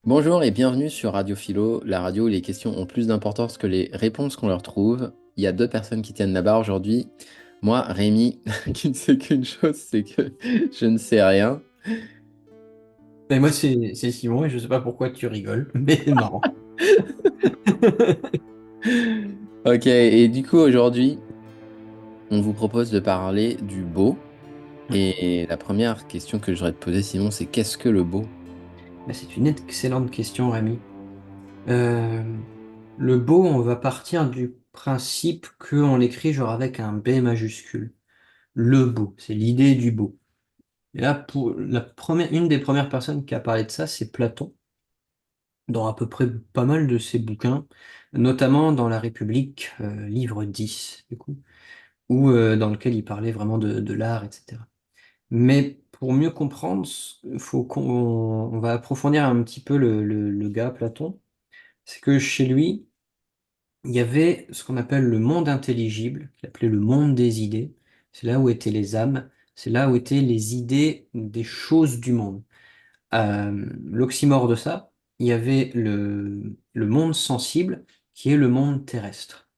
Bonjour et bienvenue sur Radio Philo, la radio où les questions ont plus d'importance que les réponses qu'on leur trouve. Il y a deux personnes qui tiennent la barre aujourd'hui. Moi, Rémi, qui ne sait qu'une chose, c'est que je ne sais rien. Et moi, c'est Simon, et je sais pas pourquoi tu rigoles, mais c'est marrant. Ok, et du coup, aujourd'hui, on vous propose de parler du beau. Et la première question que j'aurais te poser, Simon, c'est qu'est-ce que le beau? Bah, c'est une excellente question, Rémi. Euh, le beau, on va partir du principe qu'on l'écrit genre avec un B majuscule. Le beau, c'est l'idée du beau. Et là, pour une des premières personnes qui a parlé de ça, c'est Platon, dans à peu près pas mal de ses bouquins, notamment dans La République, livre 10, du coup, dans lequel il parlait vraiment de l'art, etc. Mais pour mieux comprendre, faut on va approfondir un petit peu le gars, Platon. C'est que chez lui, il y avait ce qu'on appelle le monde intelligible, qu'il appelait le monde des idées. C'est là où étaient les âmes, c'est là où étaient les idées des choses du monde. L'oxymore de ça, il y avait le monde sensible, qui est le monde terrestre.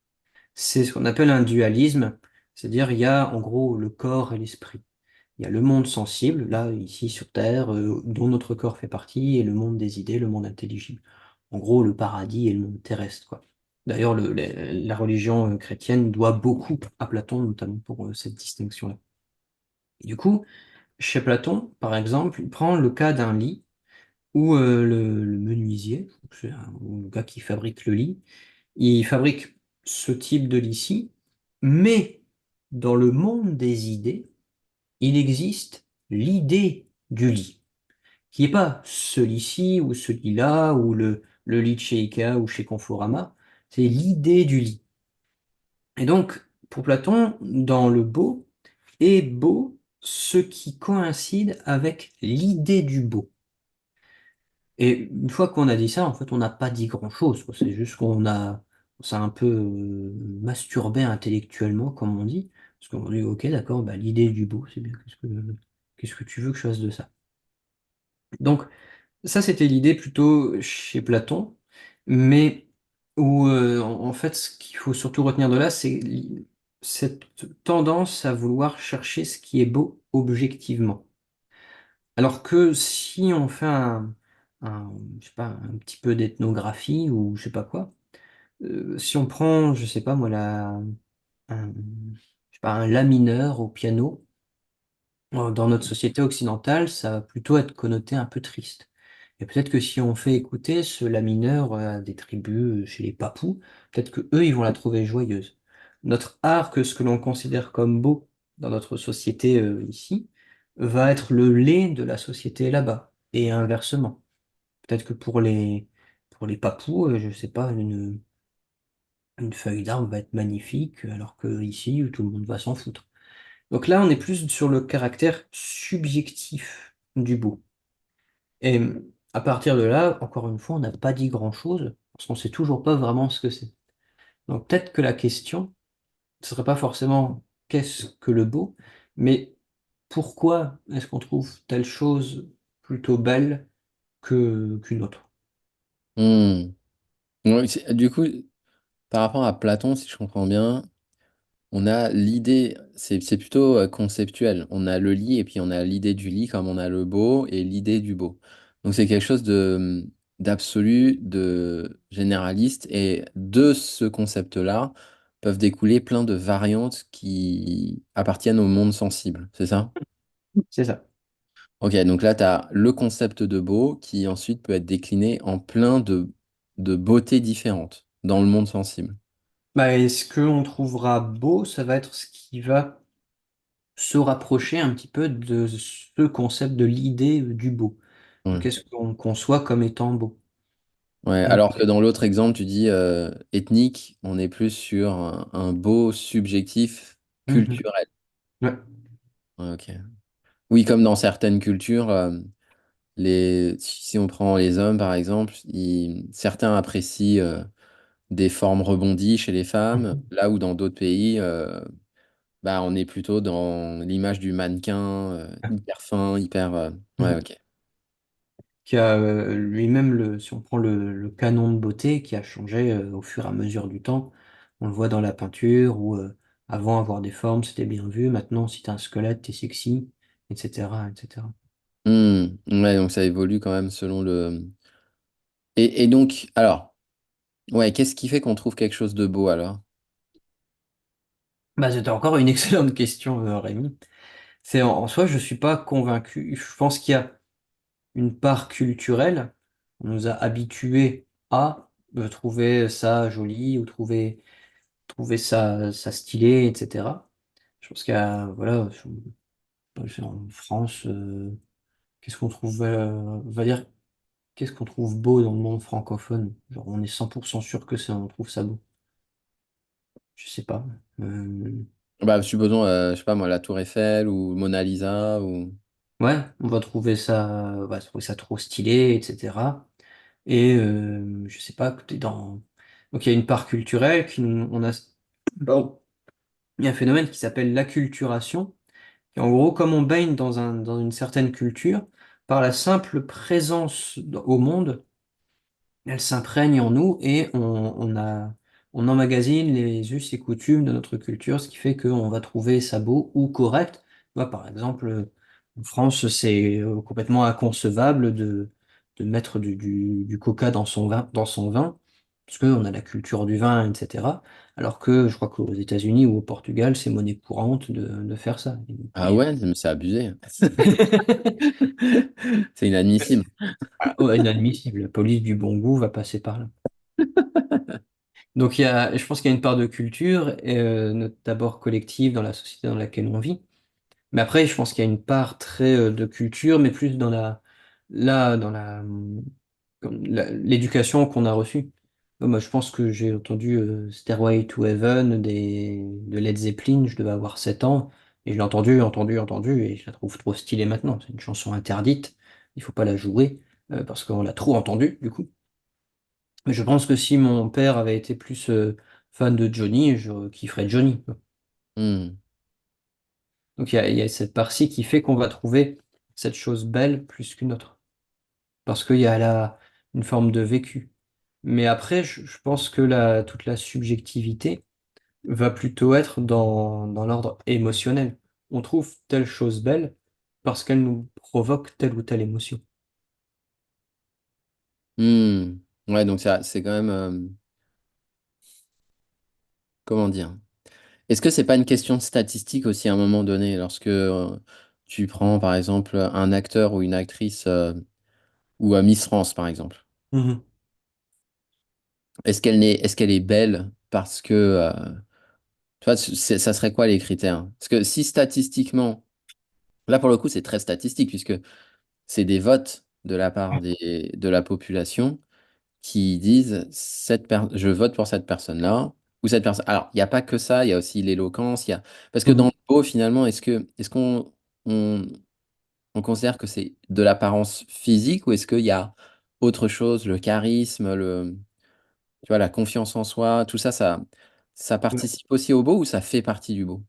C'est ce qu'on appelle un dualisme, c'est-à-dire il y a en gros le corps et l'esprit. Il y a le monde sensible, là, ici sur Terre, dont notre corps fait partie, et le monde des idées, le monde intelligible. En gros, le paradis et le monde terrestre, quoi. D'ailleurs, la religion chrétienne doit beaucoup à Platon, notamment pour cette distinction-là. Et du coup, chez Platon, par exemple, il prend le cas d'un lit où le menuisier, ou le gars qui fabrique le lit, il fabrique ce type de lit-ci, mais dans le monde des idées, il existe l'idée du lit, qui n'est pas ce lit-ci ou ce lit-là ou le lit de chez Ikea ou chez Conforama, c'est l'idée du lit. Et donc, pour Platon, dans le beau, est beau ce qui coïncide avec l'idée du beau. Et une fois qu'on a dit ça, en fait, on n'a pas dit grand-chose, quoi. C'est juste on s'est un peu masturbé intellectuellement, comme on dit. Parce qu'on dit, ok, d'accord, bah, l'idée du beau, c'est bien. Qu'est-ce que tu veux que je fasse de ça? Donc, ça, c'était l'idée plutôt chez Platon, mais où, en fait, ce qu'il faut surtout retenir de là, c'est cette tendance à vouloir chercher ce qui est beau objectivement. Alors que si on fait je sais pas, un petit peu d'ethnographie ou je sais pas quoi, si on prend, je sais pas moi, je sais pas, un la mineur au piano, dans notre société occidentale, ça va plutôt être connoté un peu triste. Et peut-être que si on fait écouter ce la mineur à des tribus chez les Papous, peut-être que eux, ils vont la trouver joyeuse. Notre art, que ce que l'on considère comme beau dans notre société ici, va être le lait de la société là-bas, et inversement. Peut-être que pour les Papous, je sais pas, une feuille d'arbre va être magnifique, alors que ici, tout le monde va s'en foutre. Donc là, on est plus sur le caractère subjectif du beau. Et à partir de là, encore une fois, on n'a pas dit grand-chose, parce qu'on sait toujours pas vraiment ce que c'est. Donc peut-être que la question, ce serait pas forcément qu'est-ce que le beau, mais pourquoi est-ce qu'on trouve telle chose plutôt belle qu'une autre? Hmm. Ouais, du coup, par rapport à Platon, si je comprends bien, on a l'idée, c'est plutôt conceptuel. On a le lit et puis on a l'idée du lit comme on a le beau et l'idée du beau. Donc c'est quelque chose d'absolu, de généraliste et de ce concept-là peuvent découler plein de variantes qui appartiennent au monde sensible, c'est ça? C'est ça. Ok, donc là tu as le concept de beau qui ensuite peut être décliné en plein de beautés différentes dans le monde sensible. Bah, et ce qu'on trouvera beau, ça va être ce qui va se rapprocher un petit peu de ce concept de l'idée du beau. Ouais. Qu'est-ce qu'on conçoit comme étant beau? Ouais, Donc, alors que dans l'autre exemple, tu dis ethnique, on est plus sur un beau subjectif mhm. culturel. Ouais. Ouais, ok. Oui, comme dans certaines cultures, si on prend les hommes par exemple, certains apprécient des formes rebondies chez les femmes, Mhm. là où dans d'autres pays, bah, on est plutôt dans l'image du mannequin hyper fin, hyper. Ouais, Mhm. ok. qui a lui-même, si on prend le canon de beauté, qui a changé au fur et à mesure du temps. On le voit dans la peinture, où avant avoir des formes, c'était bien vu. Maintenant, si t'as un squelette, t'es sexy, etc., etc. Ouais, donc ça évolue quand même selon le. Et donc, alors, ouais, qu'est-ce qui fait qu'on trouve quelque chose de beau alors? Bah, c'était encore une excellente question, Rémi. En soi, je suis pas convaincu. Je pense qu'il y a une part culturelle. On nous a habitués à trouver ça joli ou trouver ça stylé, etc. Je pense qu'il y a, voilà, en France, qu'est-ce qu'on trouve, on va dire, qu'est-ce qu'on trouve beau dans le monde francophone? Genre, on est 100% sûr que ça, on trouve ça beau. Je sais pas. Euh, Bah, supposons, je sais pas moi, la Tour Eiffel ou Mona Lisa ou. ouais, on va trouver ça trop stylé, etc. Et je sais pas, côté dans. Donc il y a une part culturelle on a. Bon, il y a un phénomène qui s'appelle l'acculturation. Et en gros, comme on baigne dans une certaine culture, par la simple présence au monde, elle s'imprègne en nous et on emmagasine les us et coutumes de notre culture, ce qui fait qu'on va trouver ça beau ou correct. Tu vois, par exemple, en France, c'est complètement inconcevable de mettre du coca dans son vin, parce qu'on a la culture du vin, etc. Alors que je crois qu'aux États-Unis ou au Portugal, c'est monnaie courante de faire ça. Ah ouais, mais c'est abusé. C'est inadmissible. Ah, ouais, inadmissible. La police du bon goût va passer par là. Donc je pense qu'il y a une part de culture, d'abord collective dans la société dans laquelle on vit. Mais après, je pense qu'il y a une part très de culture, mais plus dans l'éducation qu'on a reçue. Moi, je pense que j'ai entendu Stairway to Heaven de Led Zeppelin, je devais avoir 7 ans, et je l'ai entendu, et je la trouve trop stylée maintenant. C'est une chanson interdite, il faut pas la jouer, parce qu'on l'a trop entendue, du coup. Mais je pense que si mon père avait été plus fan de Johnny, je kifferais Johnny, quoi. Hmm. Donc il y a cette partie qui fait qu'on va trouver cette chose belle plus qu'une autre. Parce qu'il y a là une forme de vécu. Mais après, je pense que toute la subjectivité va plutôt être dans l'ordre émotionnel. On trouve telle chose belle parce qu'elle nous provoque telle ou telle émotion. Hmm. Ouais, donc ça, c'est quand même. Comment dire? Est-ce que c'est pas une question de statistique aussi à un moment donné, lorsque tu prends par exemple un acteur ou une actrice ou Miss France par exemple? Mhm. Est-ce qu'elle est belle parce que tu vois, ça serait quoi les critères? Parce que si statistiquement, là pour le coup c'est très statistique puisque c'est des votes de la part de la population qui disent je vote pour cette personne-là ou cette personne. Alors, il n'y a pas que ça, il y a aussi l'éloquence, il y a parce que dans le Mhm. beau finalement, est-ce qu'on on, on considère que c'est de l'apparence physique ou est-ce qu'il y a autre chose, le charisme, tu vois, la confiance en soi, tout ça, ça participe aussi au beau ou ça fait partie du beau?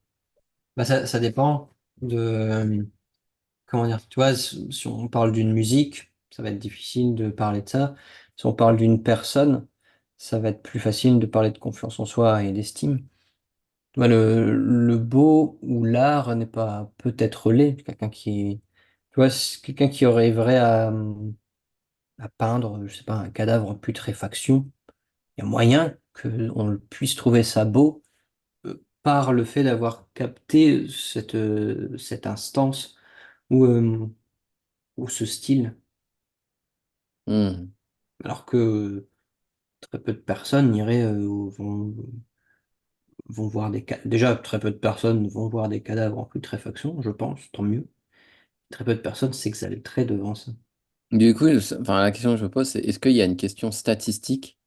Bah, ça dépend de, comment dire, tu vois, si on parle d'une musique, ça va être difficile de parler de ça. Si on parle d'une personne, ça va être plus facile de parler de confiance en soi et d'estime. Tu vois, le beau ou l'art n'est pas peut-être laid. Tu vois, c'est quelqu'un qui arriverait à peindre, je sais pas, un cadavre en putréfaction. Il y a moyen qu'on puisse trouver ça beau par le fait d'avoir capté cette instance ou ce style. Hmm. Alors que très peu de personnes vont voir déjà, très peu de personnes vont voir des cadavres en putréfaction, je pense, tant mieux. Très peu de personnes s'exalteraient devant ça. Du coup, enfin, la question que je me pose, c'est est-ce qu'il y a une question statistique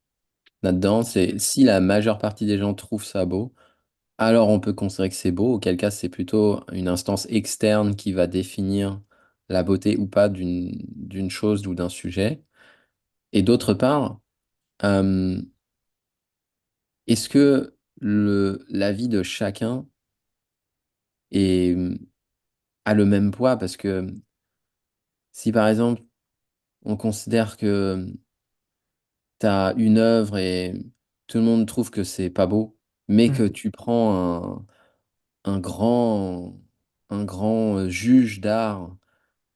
là-dedans? C'est si la majeure partie des gens trouvent ça beau, alors on peut considérer que c'est beau, auquel cas c'est plutôt une instance externe qui va définir la beauté ou pas d'une chose ou d'un sujet. Et d'autre part, euh, est-ce que la vie de chacun est, a le même poids? Parce que si par exemple, on considère que tu as une œuvre et tout le monde trouve que c'est pas beau, mais que Mhm. tu prends un grand, un grand juge d'art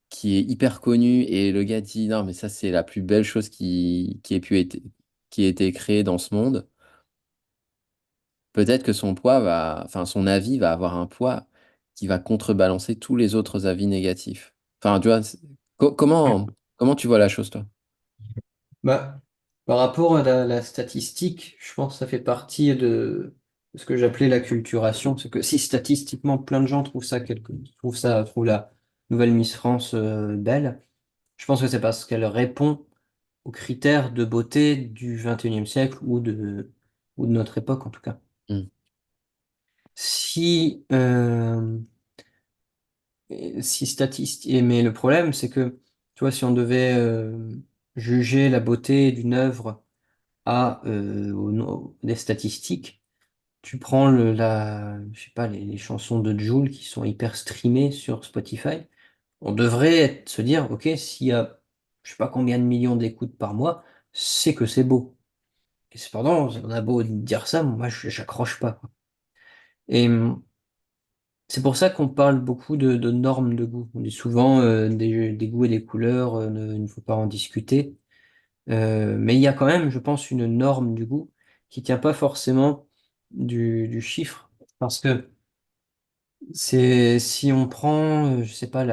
qui est hyper connu et le gars dit non, mais ça, c'est la plus belle chose qui ait été créée dans ce monde. Peut-être que enfin, son avis va avoir un poids qui va contrebalancer tous les autres avis négatifs. Enfin, tu vois, comment tu vois la chose, toi? Bah, par rapport à la statistique, je pense que ça fait partie de ce que j'appelais l'acculturation. C'est que si statistiquement plein de gens trouvent la nouvelle Miss France belle, je pense que c'est parce qu'elle répond aux critères de beauté du 21e siècle ou de notre époque en tout cas. Hmm. Si, mais le problème, c'est que, tu vois, si on devait juger la beauté d'une œuvre des statistiques, tu prends je sais pas, les chansons de Jul qui sont hyper streamées sur Spotify, on devrait se dire, ok, s'il y a, je sais pas combien de millions d'écoutes par mois, c'est que c'est beau. Et cependant, on a beau dire ça, moi, j'accroche pas, quoi. Et c'est pour ça qu'on parle beaucoup de normes de goût. On dit souvent des goûts et des couleurs, il ne faut pas en discuter. Mais il y a quand même, je pense, une norme du goût qui tient pas forcément du chiffre. Parce que si on prend, je sais pas,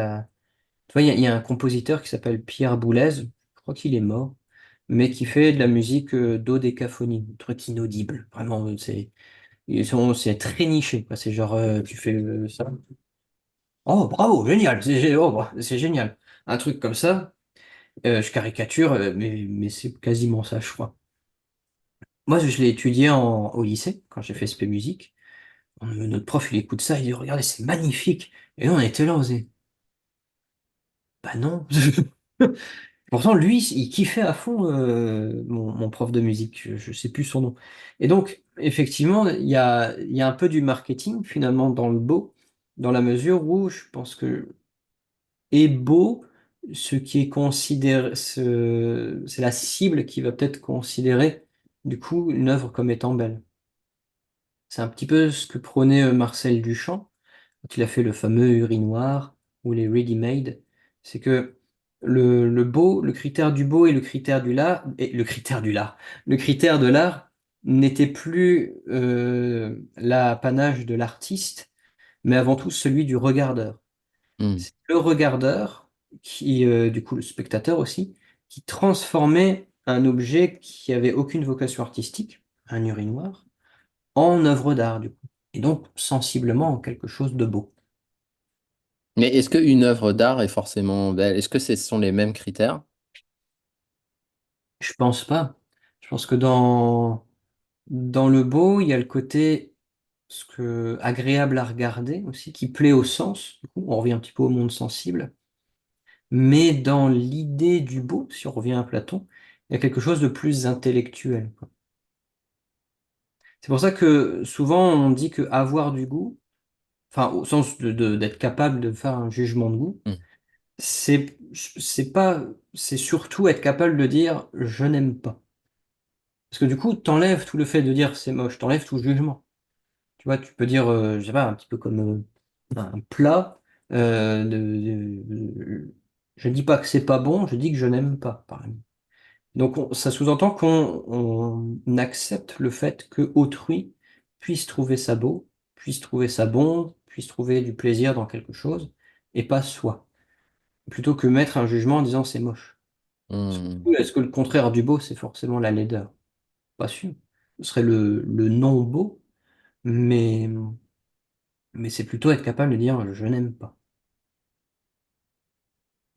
tu vois, il y a un compositeur qui s'appelle Pierre Boulez, je crois qu'il est mort, mais qui fait de la musique dodécaphonie, un truc inaudible. Vraiment, c'est très niché, quoi. C'est genre, tu fais ça. Oh, bravo, génial, c'est génial. Un truc comme ça, je caricature, mais c'est quasiment ça, je crois. Moi, je l'ai étudié au lycée, quand j'ai fait SP Musique. Notre prof, il écoute ça, il dit, regardez, c'est magnifique. Et nous, on était là, on faisait, bah non. Pourtant, lui, il kiffait à fond mon prof de musique, je sais plus son nom. Et donc, effectivement, il y a un peu du marketing, finalement, dans le beau, dans la mesure où je pense que est beau, ce qui est considéré, c'est la cible qui va peut-être considérer, du coup, une œuvre comme étant belle. C'est un petit peu ce que prônait Marcel Duchamp quand il a fait le fameux urinoir ou les ready-made. C'est que le beau, le critère du beau et le critère du lard, et le critère du lard, le critère de l'art n'était plus l'apanage de l'artiste, mais avant tout celui du regardeur. Hmm. C'est le regardeur qui, du coup, le spectateur aussi, qui transformait un objet qui avait aucune vocation artistique, un urinoir, en œuvre d'art, du coup. Et donc, sensiblement, en quelque chose de beau. Mais est-ce qu'une œuvre d'art est forcément belle? Est-ce que ce sont les mêmes critères? Je pense pas. Je pense que dans le beau, il y a le côté agréable à regarder aussi, qui plaît au sens. Du coup, on revient un petit peu au monde sensible. Mais dans l'idée du beau, si on revient à Platon, il y a quelque chose de plus intellectuel, quoi. C'est pour ça que souvent on dit que avoir du goût, enfin au sens d'être capable de faire un jugement de goût, Hmm. c'est pas, c'est surtout être capable de dire je n'aime pas. Parce que du coup, t'enlèves tout le fait de dire c'est moche, t'enlèves tout jugement. Tu vois, tu peux dire, je sais pas, un petit peu comme un plat. Je dis pas que c'est pas bon, je dis que je n'aime pas, par exemple. Donc ça sous-entend qu'on accepte le fait que autrui puisse trouver ça beau, puisse trouver ça bon, puisse trouver du plaisir dans quelque chose, et pas soi. Plutôt que mettre un jugement en disant c'est moche. Hmm. Est-ce que le contraire du beau, c'est forcément la laideur? Pas sûr. Ce serait le non beau, mais, mais c'est plutôt être capable de dire je n'aime pas.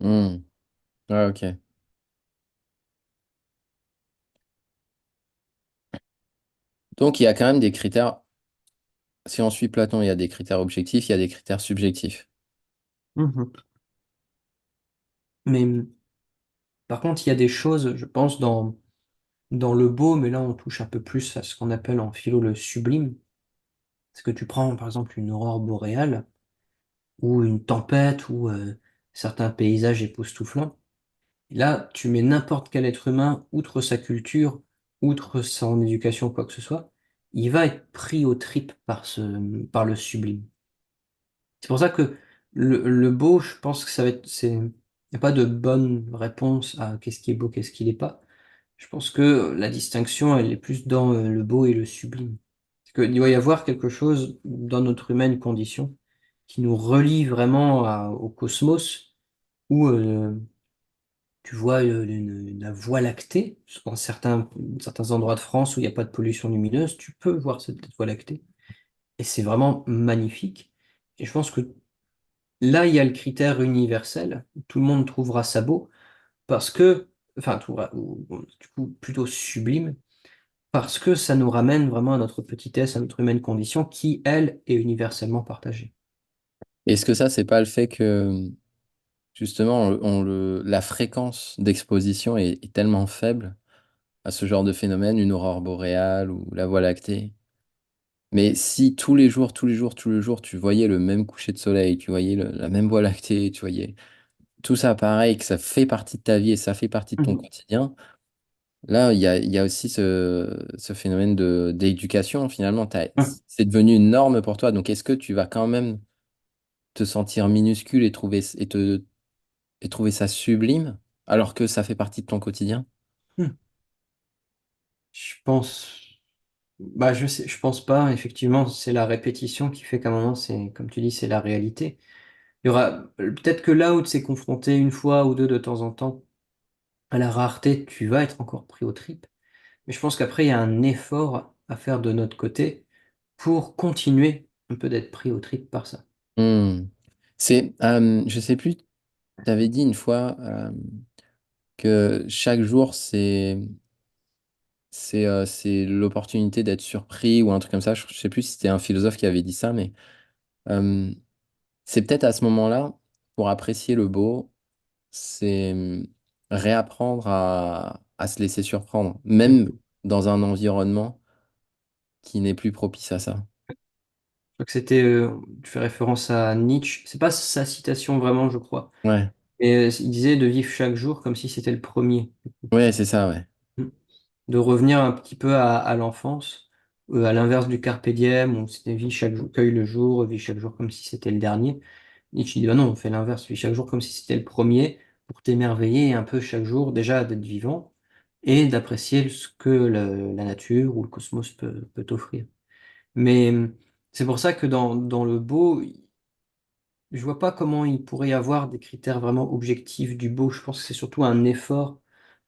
Hmm. Ouais, ok. Donc il y a quand même des critères. Si on suit Platon, il y a des critères objectifs, il y a des critères subjectifs. Mhm. Mais par contre, il y a des choses, je pense, dans le beau, mais là on touche un peu plus à ce qu'on appelle en philo le sublime. Parce que tu prends par exemple une aurore boréale ou une tempête ou certains paysages époustouflants. Et là, tu mets n'importe quel être humain, outre sa culture, outre son éducation, quoi que ce soit, il va être pris aux tripes par le sublime. C'est pour ça que le beau, je pense que il n'y a pas de bonne réponse à qu'est-ce qui est beau, qu'est-ce qui n'est pas. Je pense que la distinction, elle est plus dans le beau et le sublime. Parce qu'il doit y avoir quelque chose dans notre humaine condition qui nous relie vraiment au cosmos, où tu vois la Voie lactée, dans certains endroits de France où il n'y a pas de pollution lumineuse, tu peux voir cette Voie lactée. Et c'est vraiment magnifique. Et je pense que là, il y a le critère universel. Tout le monde trouvera ça beau parce que, enfin, ou, du coup, plutôt sublime, parce que ça nous ramène vraiment à notre petitesse, à notre humaine condition qui, elle, est universellement partagée. Est-ce que ça, c'est pas le fait que justement la fréquence d'exposition est tellement faible à ce genre de phénomène, une aurore boréale ou la Voie lactée? Mais si tous les jours, tous les jours, tous les jours, tu voyais le même coucher de soleil, tu voyais la même Voie lactée, tu voyais tout ça pareil, que ça fait partie de ta vie et ça fait partie de ton Mhm. quotidien, là, il y a aussi ce phénomène d'éducation, finalement. Mhm. C'est devenu une norme pour toi. Donc, est-ce que tu vas quand même te sentir minuscule et trouver ça sublime alors que ça fait partie de ton quotidien? Mhm. Je pense, bah, je pense pas. Effectivement, c'est la répétition qui fait qu'à un moment, c'est, comme tu dis, c'est la réalité. Il y aura, peut-être que là où tu es confronté une fois ou deux de temps en temps à la rareté, tu vas être encore pris aux tripes. Mais je pense qu'après, il y a un effort à faire de notre côté pour continuer un peu d'être pris aux tripes par ça. Hmm. Je sais plus, tu avais dit une fois que chaque jour, c'est l'opportunité d'être surpris ou un truc comme ça. Je sais plus si c'était un philosophe qui avait dit ça, mais euh, c'est peut-être à ce moment-là, pour apprécier le beau, c'est réapprendre à se laisser surprendre, même Je dans un environnement qui n'est plus propice à ça. crois que c'était, tu fais référence à Nietzsche. C'est pas sa citation vraiment, je crois. Ouais, Et il disait de vivre chaque jour comme si c'était le premier. ouais, c'est ça, ouais. Mm. De revenir un petit peu à l'enfance, à l'inverse du carpe diem, où c'était vie chaque jour, cueille le jour, vis chaque jour comme si c'était le dernier. Nietzsche dit, bah non, on fait l'inverse, vis chaque jour comme si c'était le premier, pour t'émerveiller un peu chaque jour, déjà d'être vivant, et d'apprécier ce que la nature ou le cosmos peut t'offrir. Mais c'est pour ça que dans le beau, je vois pas comment il pourrait y avoir des critères vraiment objectifs du beau. Je pense que c'est surtout un effort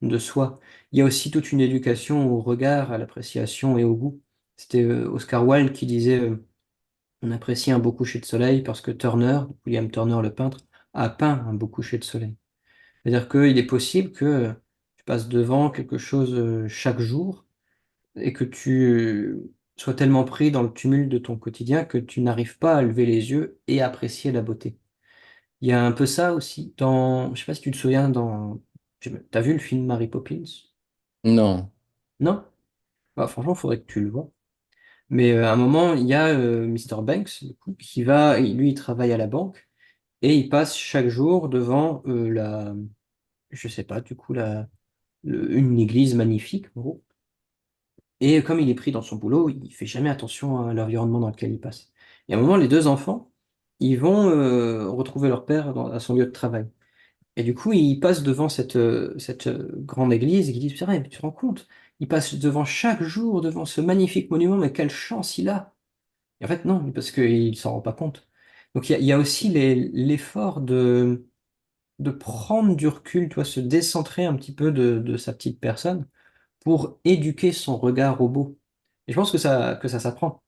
de soi. Il y a aussi toute une éducation au regard, à l'appréciation et au goût. C'était Oscar Wilde qui disait on apprécie un beau coucher de soleil parce que Turner, William Turner le peintre, a peint un beau coucher de soleil. C'est-à-dire qu'il est possible que tu passes devant quelque chose chaque jour et que tu sois tellement pris dans le tumulte de ton quotidien que tu n'arrives pas à lever les yeux et apprécier la beauté. Il y a un peu ça aussi je sais pas si tu te souviens t'as vu le film Mary Poppins? Non. Non? Bah, franchement, il faudrait que tu le vois. Mais à un moment, il y a Mr. Banks, du coup, lui, il travaille à la banque et il passe chaque jour devant je sais pas, du coup, une église magnifique, en gros. Et comme il est pris dans son boulot, il fait jamais attention à l'environnement dans lequel il passe. Et à un moment, les deux enfants, ils vont retrouver leur père à son lieu de travail. Et du coup, il passe devant cette grande église et il dit, c'est vrai, mais tu te rends compte, il passe devant chaque jour, devant ce magnifique monument, mais quelle chance il a! Et en fait, non, parce qu'il ne s'en rend pas compte. Donc il y a aussi l'effort de prendre du recul, tu vois, se décentrer un petit peu de sa petite personne pour éduquer son regard au beau. Et je pense que ça s'apprend.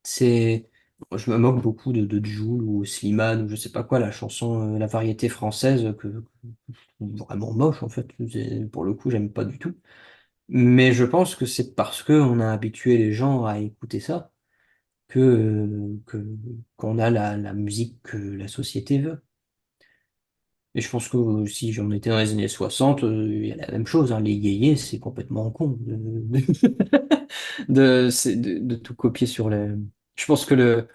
C'est, je me moque beaucoup de Jul ou Slimane ou je sais pas quoi, la chanson, la variété française vraiment moche en fait. Pour le coup, j'aime pas du tout. Mais je pense que c'est parce qu'on a habitué les gens à écouter ça qu'on a la musique que la société veut. Et je pense que si j'en étais dans les années 60, il y a la même chose, hein. Les yéyés, c'est complètement con de tout copier sur les. Je pense que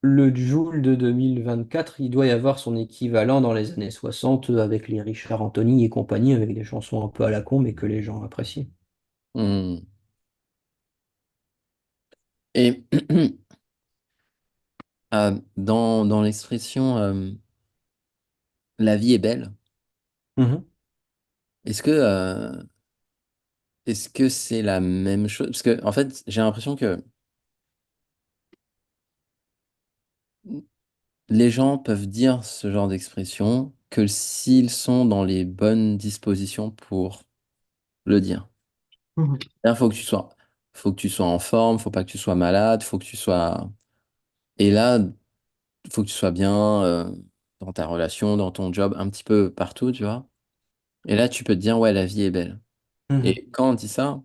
le Joule de 2024, il doit y avoir son équivalent dans les années 60 avec les Richard Anthony et compagnie, avec des chansons un peu à la con, mais que les gens apprécient. Hmm. Et dans l'expression la vie est belle, Mhm. est-ce que est-ce que c'est la même chose? Parce que en fait, j'ai l'impression que les gens peuvent dire ce genre d'expression que s'ils sont dans les bonnes dispositions pour le dire. Mhm. Il faut que tu sois en forme, faut pas que tu sois malade, faut que tu sois. Et là, faut que tu sois bien dans ta relation, dans ton job, un petit peu partout, tu vois. Et là, tu peux te dire, ouais, la vie est belle. Mhm. Et quand on dit ça,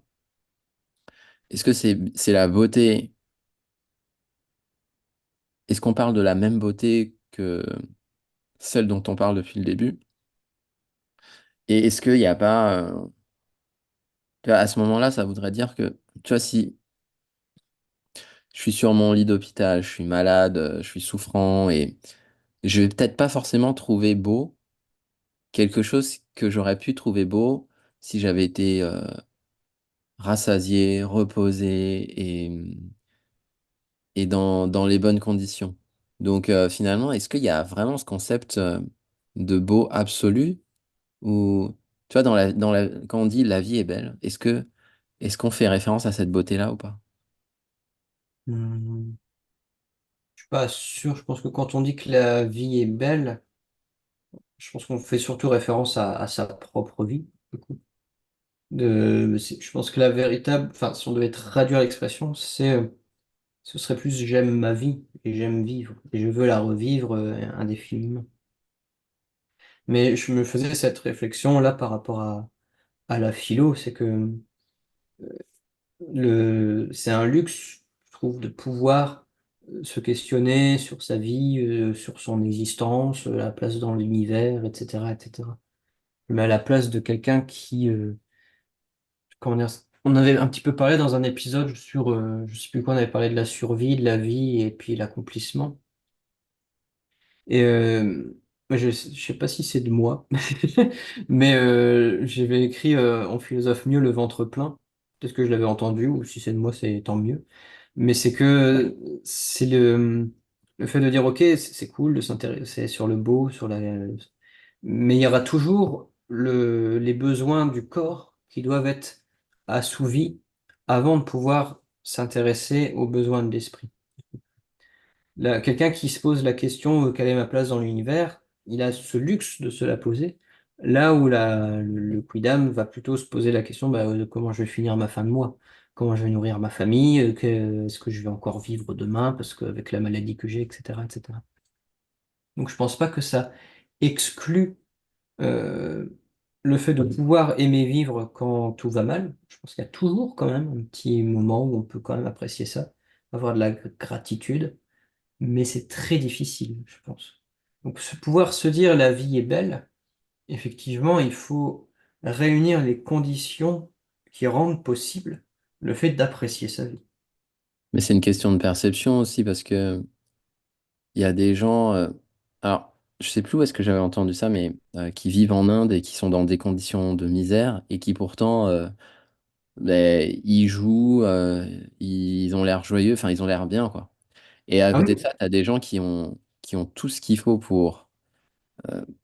est-ce que c'est la beauté? Est-ce qu'on parle de la même beauté que celle dont on parle depuis le début? Et est-ce qu'il n'y a pas, tu vois, à ce moment-là, ça voudrait dire que, tu vois, si je suis sur mon lit d'hôpital, je suis malade, je suis souffrant et je vais peut-être pas forcément trouver beau quelque chose que j'aurais pu trouver beau si j'avais été rassasié, reposé et dans les bonnes conditions. Donc finalement, est-ce qu'il y a vraiment ce concept de beau absolu ou tu vois quand on dit la vie est belle, est-ce qu'on fait référence à cette beauté-là ou pas? Mhm. Je suis pas sûr, je pense que quand on dit que la vie est belle, je pense qu'on fait surtout référence à sa propre vie. Du coup. Je pense que la véritable, enfin, si on devait traduire l'expression, ce serait plus j'aime ma vie et j'aime vivre et je veux la revivre indéfiniment. Mais je me faisais cette réflexion là par rapport à la philo, c'est que c'est un luxe, je trouve, de pouvoir se questionner sur sa vie, sur son existence, la place dans l'univers, etc., etc. Mais à la place de quelqu'un comment dire, on avait un petit peu parlé dans un épisode sur, je sais plus quoi, on avait parlé de la survie, de la vie et puis l'accomplissement. Et moi, je sais pas si c'est de moi, mais j'avais écrit On philosophe mieux le ventre plein. Peut-être que je l'avais entendu, ou si c'est de moi, c'est tant mieux. Mais c'est que c'est le fait de dire, ok, c'est cool de s'intéresser sur le beau, mais il y aura toujours les besoins du corps qui doivent être assouvis avant de pouvoir s'intéresser aux besoins de l'esprit. Quelqu'un qui se pose la question, quelle est ma place dans l'univers, il a ce luxe de se la poser, là où le quidam va plutôt se poser la question, bah, de comment je vais finir ma fin de mois, comment je vais nourrir ma famille, est-ce que je vais encore vivre demain, parce qu'avec la maladie que j'ai, etc., etc. Donc je pense pas que ça exclut euh, le fait de pouvoir aimer vivre quand tout va mal. Je pense qu'il y a toujours quand même un petit moment où on peut quand même apprécier ça, avoir de la gratitude, mais c'est très difficile, je pense. Donc, pouvoir se dire la vie est belle, effectivement, il faut réunir les conditions qui rendent possible le fait d'apprécier sa vie. Mais c'est une question de perception aussi parce que il y a des gens, alors je sais plus où est-ce que j'avais entendu ça, mais qui vivent en Inde et qui sont dans des conditions de misère et qui pourtant ben, ils jouent, ils ont l'air joyeux, enfin ils ont l'air bien quoi. Et à Ah côté de oui? ça, tu as des gens qui ont tout ce qu'il faut pour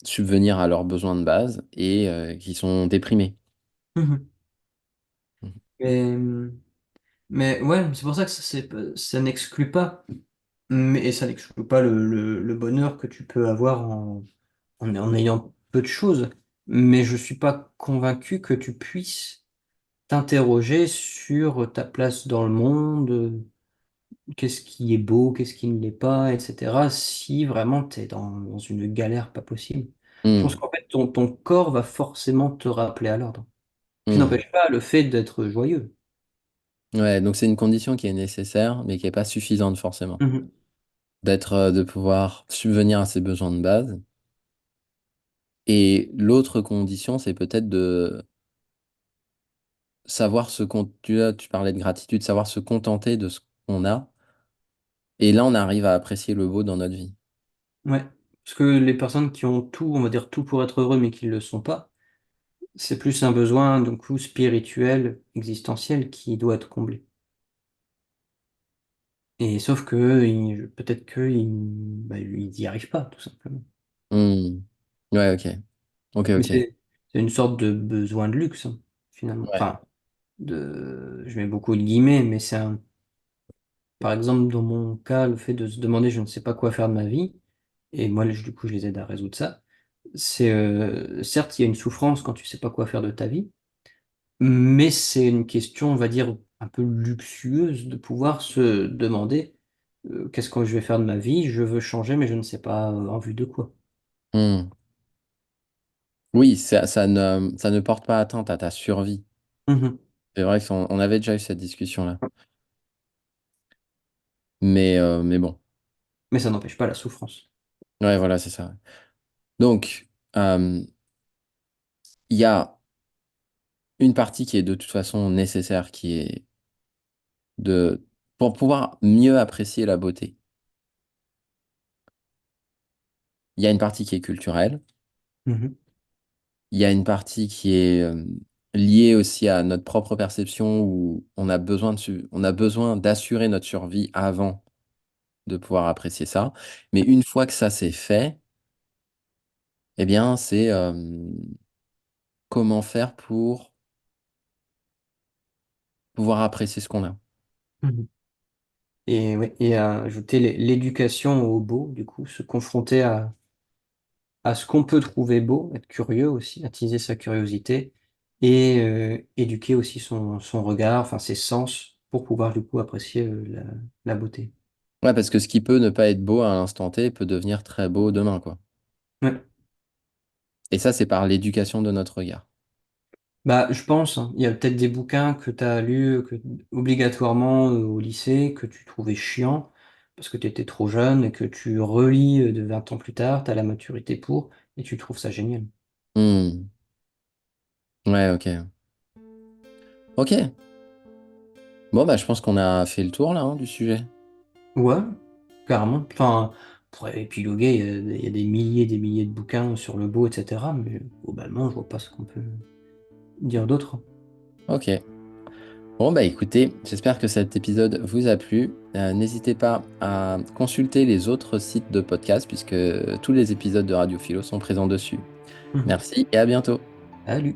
subvenir à leurs besoins de base et qui sont déprimés. Mhm. Mhm. Mais, mais ouais, c'est pour ça que ça n'exclut pas, et ça n'exclut pas le bonheur que tu peux avoir en ayant peu de choses. Mais je suis pas convaincu que tu puisses t'interroger sur ta place dans le monde, qu'est-ce qui est beau, qu'est-ce qui ne l'est pas, etc. Si vraiment tu es dans une galère pas possible. Je pense Hmm. qu'en fait, ton corps va forcément te rappeler à l'ordre. Ce qui Hmm. n'empêche pas le fait d'être joyeux. Ouais, donc c'est une condition qui est nécessaire, mais qui n'est pas suffisante forcément. Mhm. De pouvoir subvenir à ses besoins de base. Et l'autre condition, c'est peut-être de savoir tu parlais de gratitude, savoir se contenter de ce qu'on a Et là, on arrive à apprécier le beau dans notre vie. Ouais. Parce que les personnes qui ont tout, on va dire tout pour être heureux, mais qui ne le sont pas, c'est plus un besoin, du coup, spirituel, existentiel, qui doit être comblé. Et sauf que peut-être qu'ils n'y arrivent pas, tout simplement. Hmm. Ouais, ok. Ok, Mais ok. c'est une sorte de besoin de luxe, hein, finalement. Ouais. Enfin, je mets beaucoup de guillemets, mais par exemple, dans mon cas, le fait de se demander je ne sais pas quoi faire de ma vie, et moi, du coup, je les aide à résoudre ça. Certes, il y a une souffrance quand tu sais pas quoi faire de ta vie, mais c'est une question, on va dire, un peu luxueuse de pouvoir se demander qu'est-ce que je vais faire de ma vie? Je veux changer, mais je ne sais pas en vue de quoi. Hmm. Oui, ça ne porte pas atteinte à ta survie. Mhm. C'est vrai qu'on on avait déjà eu cette discussion-là. Mais bon. Mais ça n'empêche pas la souffrance. Ouais, voilà, c'est ça. Donc, euh, il y a une partie qui est de toute façon nécessaire, qui est de, pour pouvoir mieux apprécier la beauté. Il y a une partie qui est culturelle. Mhm. Il y a une partie qui est liée aussi à notre propre perception où on a besoin d'assurer notre survie avant de pouvoir apprécier ça. Mais une fois que ça c'est fait, eh bien, c'est comment faire pour pouvoir apprécier ce qu'on a. Mhm. Et, ouais, et à ajouter l'éducation au beau, du coup, se confronter à ce qu'on peut trouver beau, être curieux aussi, attiser sa curiosité et éduquer aussi son regard, enfin ses sens, pour pouvoir du coup apprécier la beauté. Ouais, parce que ce qui peut ne pas être beau à l'instant T peut devenir très beau demain, quoi. Ouais. Et ça, c'est par l'éducation de notre regard. Bah, je pense, hein, il y a peut-être des bouquins que tu as lus obligatoirement au lycée, que tu trouvais chiants, parce que tu étais trop jeune, et que tu relis de 20 ans plus tard, tu as la maturité pour, et tu trouves ça génial. Hmm. Ouais, ok. Ok. Bon, bah, je pense qu'on a fait le tour, là, hein, du sujet. Ouais, carrément. Enfin, pour épiloguer, il y a des milliers de bouquins sur le beau, etc. Mais globalement, je vois pas ce qu'on peut dire d'autre. Ok. Bon, bah écoutez, j'espère que cet épisode vous a plu. N'hésitez pas à consulter les autres sites de podcast puisque tous les épisodes de Radio Philo sont présents dessus. Mhm. Merci et à bientôt. Salut!